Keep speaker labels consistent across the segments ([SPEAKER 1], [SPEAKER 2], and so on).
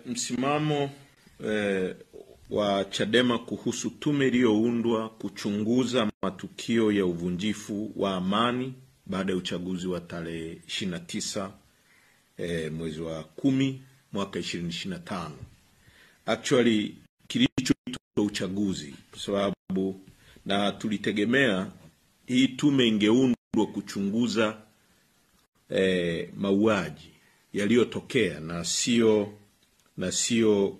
[SPEAKER 1] Msimamo wa Chadema kuhusu tume iliyoundwa kuchunguza matukio ya uvunjifu wa amani baada ya uchaguzi wa tarehe 29 mwezi wa 10 mwaka 2025. Actually kilichoitwa uchaguzi kwa sababu na tulitegemea hii tume ingeundwa kuchunguza mauaji yaliyotokea na sio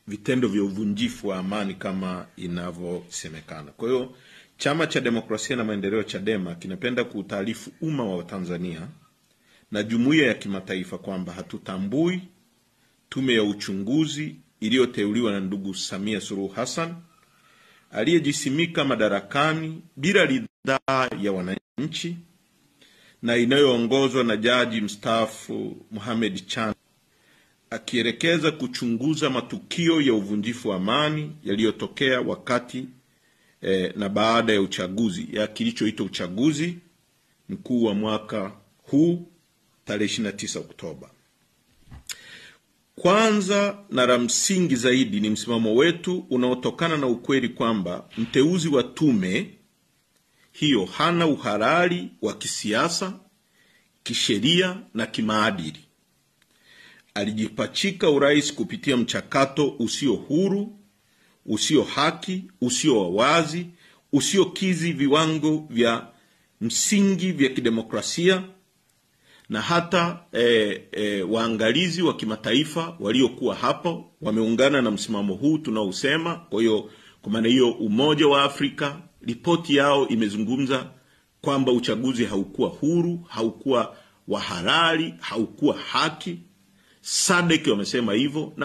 [SPEAKER 1] vitendo vya uvunjifu wa amani kama inavyosemekana. Kwa hiyo Chama cha Demokrasia na Maendeleo Chadema kinapenda kuutaarifu umma wa Tanzania na jumuiya ya kimataifa kwamba hatutambui tume ya uchunguzi iliyoteuliwa na ndugu Samia Suluhu Hassan aliyejisimika madarakani bila ridhaa ya wananchi na inayoongozwa na jaji mstaafu Mohamed Chan, akielekeza kuchunguza matukio ya uvunjifu wa amani yaliyotokea wakati na baada ya uchaguzi ya kilichoitwa uchaguzi mkuu wa mwaka huu tarehe 29 Oktoba. Kwanza na la msingi zaidi ni msimamo wetu unaotokana na ukweli kwamba mteuzi wa tume hiyo hana uhalali wa kisiasa, kisheria na kimaadili. Alijipachika urais kupitia mchakato usio huru, usio haki, usio wazi, usiokizi viwango vya msingi vya kidemokrasia, na hata waangalizi wa kimataifa waliokuwa hapo wameungana na msimamo huu tunaosema. Kwa hiyo kwa maana hiyo Umoja wa Afrika ripoti yao imezungumza kwamba uchaguzi haukuwa huru, haukuwa wa halali, haukuwa haki. SADC wamesema hivyo, na